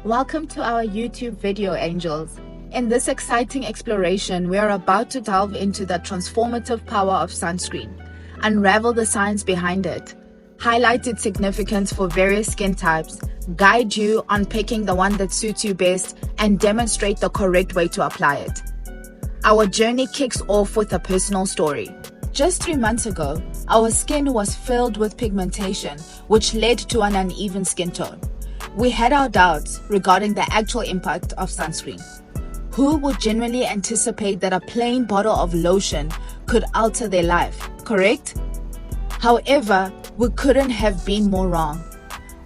Welcome to our YouTube video, angels. In this exciting exploration, we are about to delve into the transformative power of sunscreen, unravel the science behind it, highlight its significance for various skin types, guide you on picking the one that suits you best, and demonstrate the correct way to apply it. Our journey kicks off with a personal story. Just 3 months ago, our skin was filled with pigmentation, which led to an uneven skin tone. We had our doubts regarding the actual impact of sunscreen. Who would genuinely anticipate that a plain bottle of lotion could alter their life, correct? However, we couldn't have been more wrong.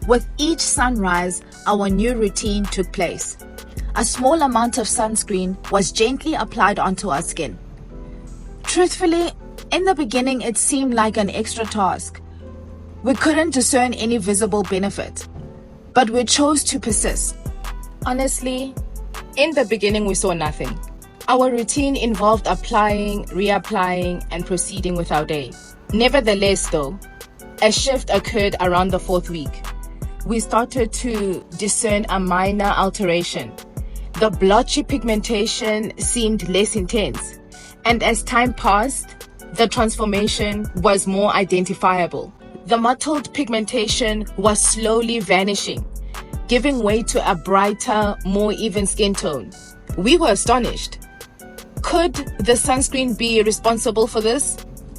With each sunrise, our new routine took place. A small amount of sunscreen was gently applied onto our skin. Truthfully, in the beginning, it seemed like an extra task. We couldn't discern any visible benefit, but we chose to persist. Honestly, in the beginning, we saw nothing. Our routine involved applying, reapplying, and proceeding with our day. Nevertheless, though, a shift occurred around the 4th week. We started to discern a minor alteration. The blotchy pigmentation seemed less intense, and as time passed, the transformation was more identifiable. The mottled pigmentation was slowly vanishing, giving way to a brighter, more even skin tone. We were astonished. Could the sunscreen be responsible for this?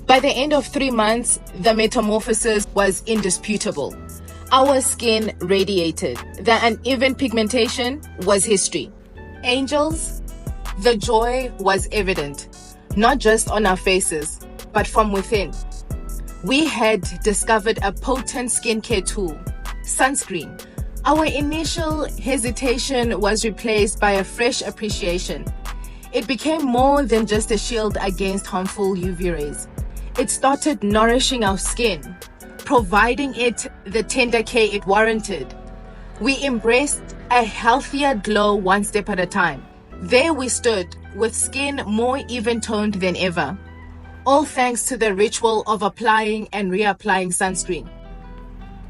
By the end of 3 months, the metamorphosis was indisputable. Our skin radiated. The uneven pigmentation was history. Angels, the joy was evident, not just on our faces, but from within. We had discovered a potent skincare tool, sunscreen. Our initial hesitation was replaced by a fresh appreciation. It became more than just a shield against harmful UV rays. It started nourishing our skin, providing it the tender care it warranted. We embraced a healthier glow one step at a time. There we stood, with skin more even-toned than ever, all thanks to the ritual of applying and reapplying sunscreen.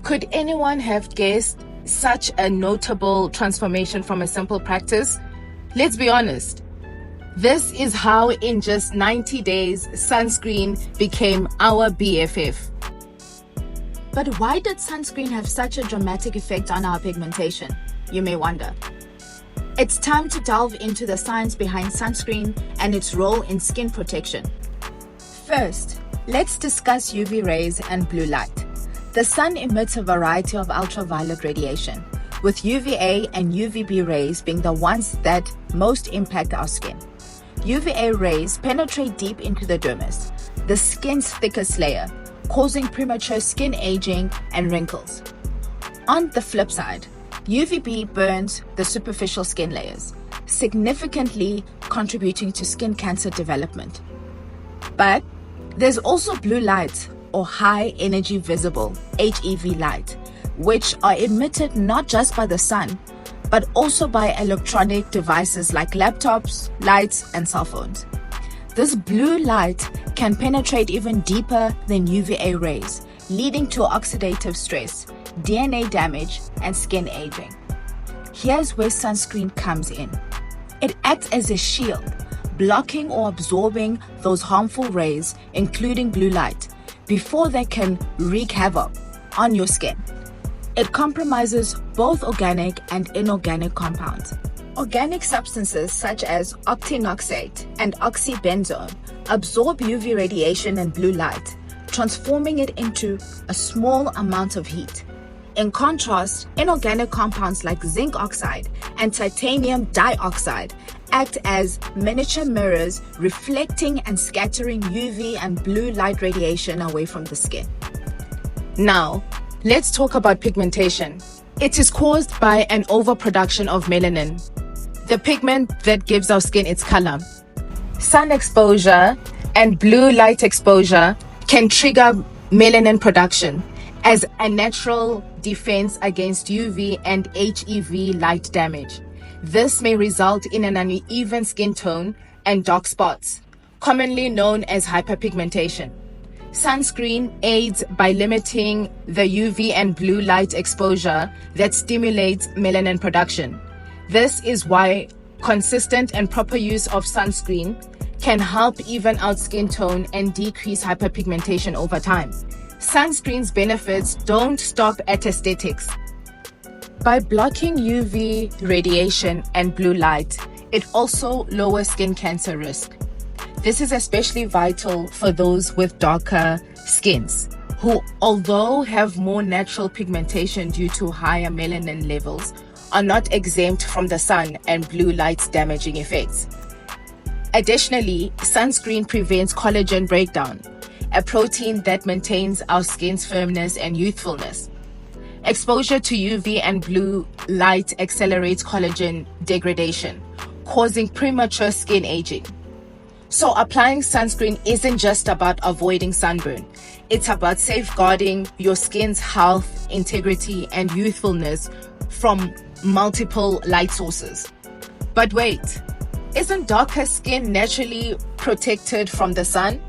Could anyone have guessed such a notable transformation from a simple practice? Let's be honest. This is how in just 90 days, sunscreen became our BFF. But why did sunscreen have such a dramatic effect on our pigmentation? You may wonder. It's time to delve into the science behind sunscreen and its role in skin protection. First, let's discuss UV rays and blue light. The sun emits a variety of ultraviolet radiation, with UVA and UVB rays being the ones that most impact our skin. UVA rays penetrate deep into the dermis, the skin's thickest layer, causing premature skin aging and wrinkles. On the flip side, UVB burns the superficial skin layers, significantly contributing to skin cancer development. But there's also blue light, or high energy visible HEV light, which are emitted not just by the sun, but also by electronic devices like laptops, lights, and cell phones. This blue light can penetrate even deeper than UVA rays, leading to oxidative stress, DNA damage, and skin aging. Here's where sunscreen comes in. It acts as a shield, blocking or absorbing those harmful rays, including blue light, before they can wreak havoc on your skin. It compromises both organic and inorganic compounds. Organic substances such as octinoxate and oxybenzone absorb UV radiation and blue light, transforming it into a small amount of heat. In contrast, inorganic compounds like zinc oxide and titanium dioxide act as miniature mirrors, reflecting and scattering UV and blue light radiation away from the skin. Now, let's talk about pigmentation. It is caused by an overproduction of melanin, the pigment that gives our skin its color. Sun exposure and blue light exposure can trigger melanin production as a natural defense against UV and HEV light damage. This may result in an uneven skin tone and dark spots, commonly known as hyperpigmentation. Sunscreen aids by limiting the UV and blue light exposure that stimulates melanin production. This is why consistent and proper use of sunscreen can help even out skin tone and decrease hyperpigmentation over time. Sunscreen's benefits don't stop at aesthetics. By blocking UV radiation and blue light, it also lowers skin cancer risk. This is especially vital for those with darker skins, who, although have more natural pigmentation due to higher melanin levels, are not exempt from the sun and blue light's damaging effects. Additionally, sunscreen prevents collagen breakdown, a protein that maintains our skin's firmness and youthfulness. Exposure to UV and blue light accelerates collagen degradation, causing premature skin aging. So applying sunscreen isn't just about avoiding sunburn. It's about safeguarding your skin's health, integrity, and youthfulness from multiple light sources. But wait, isn't darker skin naturally protected from the sun?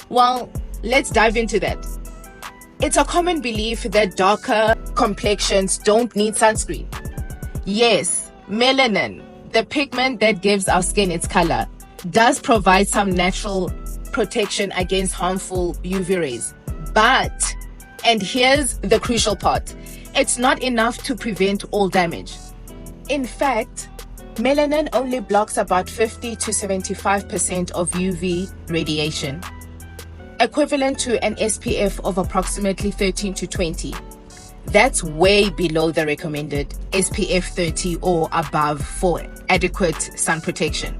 Well, let's dive into that. It's a common belief that darker complexions don't need sunscreen. Yes, melanin, the pigment that gives our skin its color, does provide some natural protection against harmful UV rays. But, and here's the crucial part, it's not enough to prevent all damage. In fact, melanin only blocks about 50 to 75% of UV radiation, equivalent to an SPF of approximately 13 to 20. That's way below the recommended SPF 30 or above for adequate sun protection.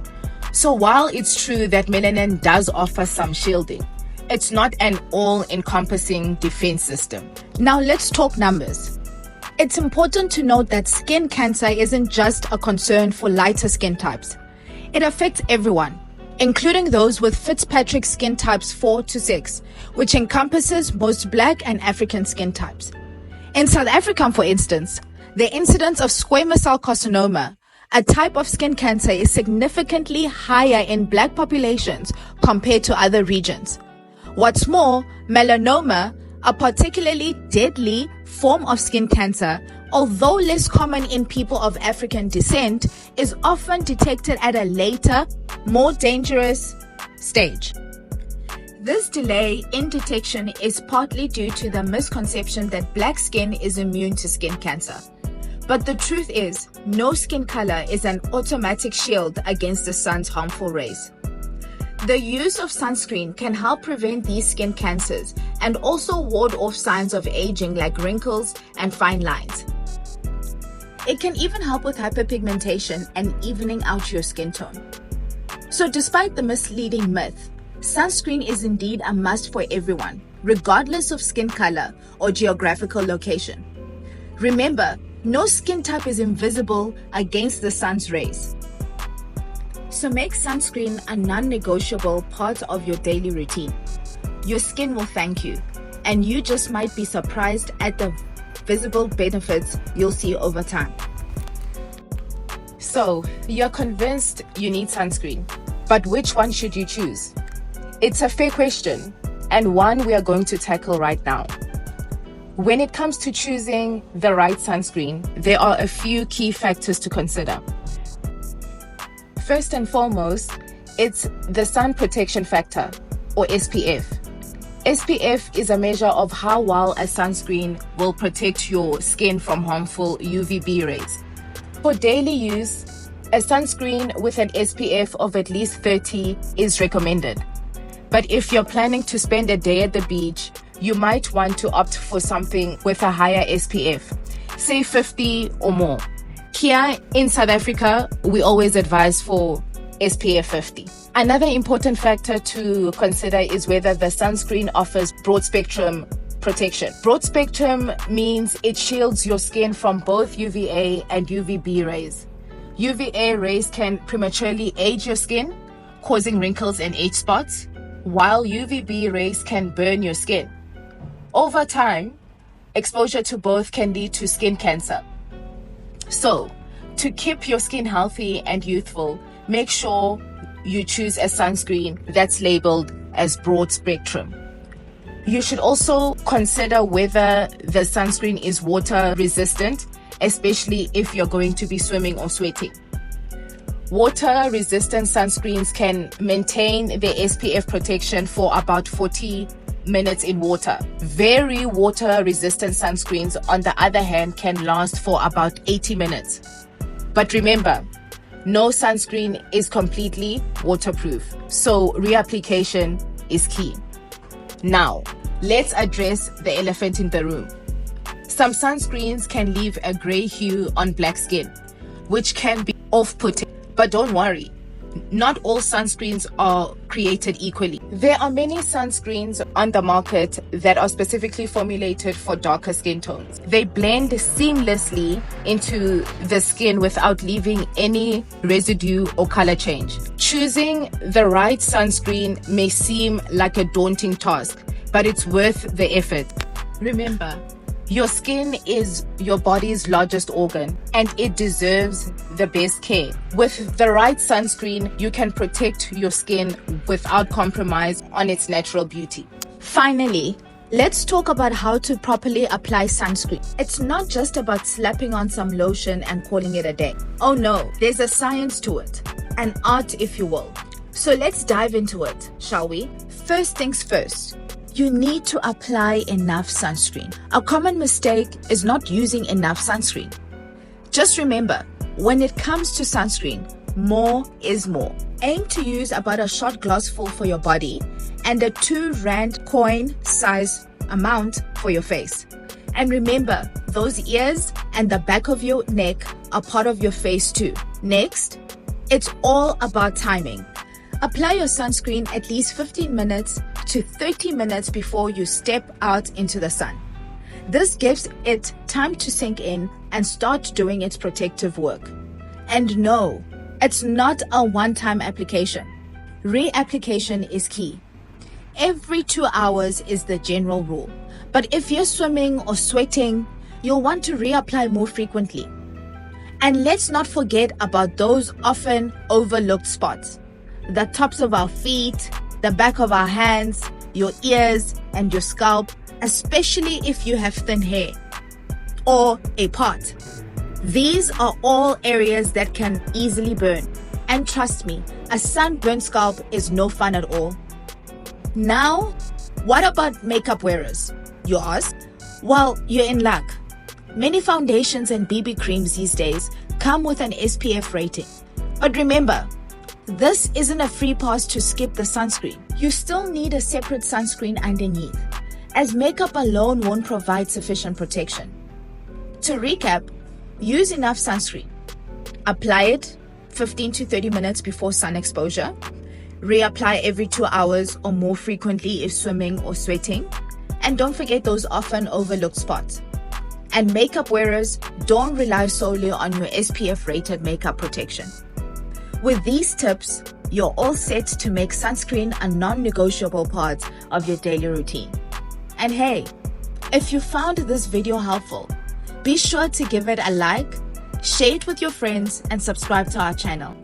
So while it's true that melanin does offer some shielding, it's not an all-encompassing defense system. Now let's talk numbers. It's important to note that skin cancer isn't just a concern for lighter skin types. It affects everyone, including those with Fitzpatrick skin types 4 to 6, which encompasses most Black and African skin types. In South Africa, for instance, the incidence of squamous cell carcinoma, a type of skin cancer, is significantly higher in Black populations compared to other regions. What's more, melanoma, a particularly deadly form of skin cancer, although less common in people of African descent, is often detected at a later, more dangerous stage. This delay in detection is partly due to the misconception that Black skin is immune to skin cancer. But the truth is, no skin color is an automatic shield against the sun's harmful rays. The use of sunscreen can help prevent these skin cancers and also ward off signs of aging like wrinkles and fine lines. It can even help with hyperpigmentation and evening out your skin tone. So despite the misleading myth, sunscreen is indeed a must for everyone, regardless of skin color or geographical location. Remember, no skin type is invisible against the sun's rays. So make sunscreen a non-negotiable part of your daily routine. Your skin will thank you, and you just might be surprised at the visible benefits you'll see over time. So, you're convinced you need sunscreen, but which one should you choose? It's a fair question, and one we are going to tackle right now. When it comes to choosing the right sunscreen, there are a few key factors to consider. First and foremost, it's the sun protection factor, or SPF. SPF is a measure of how well a sunscreen will protect your skin from harmful UVB rays. For daily use, a sunscreen with an SPF of at least 30 is recommended. But if you're planning to spend a day at the beach, you might want to opt for something with a higher SPF, say 50 or more. Here in South Africa, we always advise for SPF 50. Another important factor to consider is whether the sunscreen offers broad spectrum protection. Broad spectrum means it shields your skin from both UVA and UVB rays. UVA rays can prematurely age your skin, causing wrinkles and age spots, while UVB rays can burn your skin. Over time, exposure to both can lead to skin cancer. So, to keep your skin healthy and youthful, make sure you choose a sunscreen that's labeled as broad spectrum. You should also consider whether the sunscreen is water resistant, especially if you're going to be swimming or sweating. Water resistant sunscreens can maintain their SPF protection for about 40 minutes in water. Very water resistant sunscreens, on the other hand, can last for about 80 minutes. But remember, no sunscreen is completely waterproof, so reapplication is key. Now, let's address the elephant in the room. Some sunscreens can leave a gray hue on black skin, which can be off-putting. But don't worry, not all sunscreens are created equally. There are many sunscreens on the market that are specifically formulated for darker skin tones. They blend seamlessly into the skin without leaving any residue or color change. Choosing the right sunscreen may seem like a daunting task, but it's worth the effort. Remember, your skin is your body's largest organ, and it deserves the best care. With the right sunscreen, you can protect your skin without compromise on its natural beauty. Finally, let's talk about how to properly apply sunscreen. It's not just about slapping on some lotion and calling it a day. Oh no, there's a science to it, an art if you will. So let's dive into it, shall we? First things first. You need to apply enough sunscreen. A common mistake is not using enough sunscreen. Just remember, when it comes to sunscreen, more is more. Aim to use about a shot glass full for your body and a 2 rand coin size amount for your face. And remember, those ears and the back of your neck are part of your face too. Next, it's all about timing. Apply your sunscreen at least 15 minutes to 30 minutes before you step out into the sun. This gives it time to sink in and start doing its protective work. And no, it's not a one-time application. Reapplication is key. Every 2 hours is the general rule. But if you're swimming or sweating, you'll want to reapply more frequently. And let's not forget about those often overlooked spots. The tops of our feet, the back of our hands, your ears, and your scalp, especially if you have thin hair or a part. These are all areas that can easily burn. And trust me, a sunburned scalp is no fun at all. Now, what about makeup wearers? You ask? Well, you're in luck. Many foundations and BB creams these days come with an SPF rating. But remember, this isn't a free pass to skip the sunscreen. You still need a separate sunscreen underneath, as makeup alone won't provide sufficient protection. To recap, use enough sunscreen. Apply it 15 to 30 minutes before sun exposure. Reapply every 2 hours or more frequently if swimming or sweating. And don't forget those often overlooked spots. And makeup wearers, don't rely solely on your SPF rated makeup protection. With these tips, you're all set to make sunscreen a non-negotiable part of your daily routine. And hey, if you found this video helpful, be sure to give it a like, share it with your friends, and subscribe to our channel.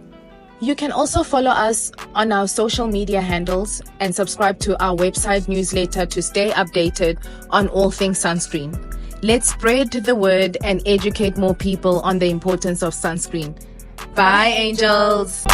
You can also follow us on our social media handles and subscribe to our website newsletter to stay updated on all things sunscreen. Let's spread the word and educate more people on the importance of sunscreen. Bye, angels.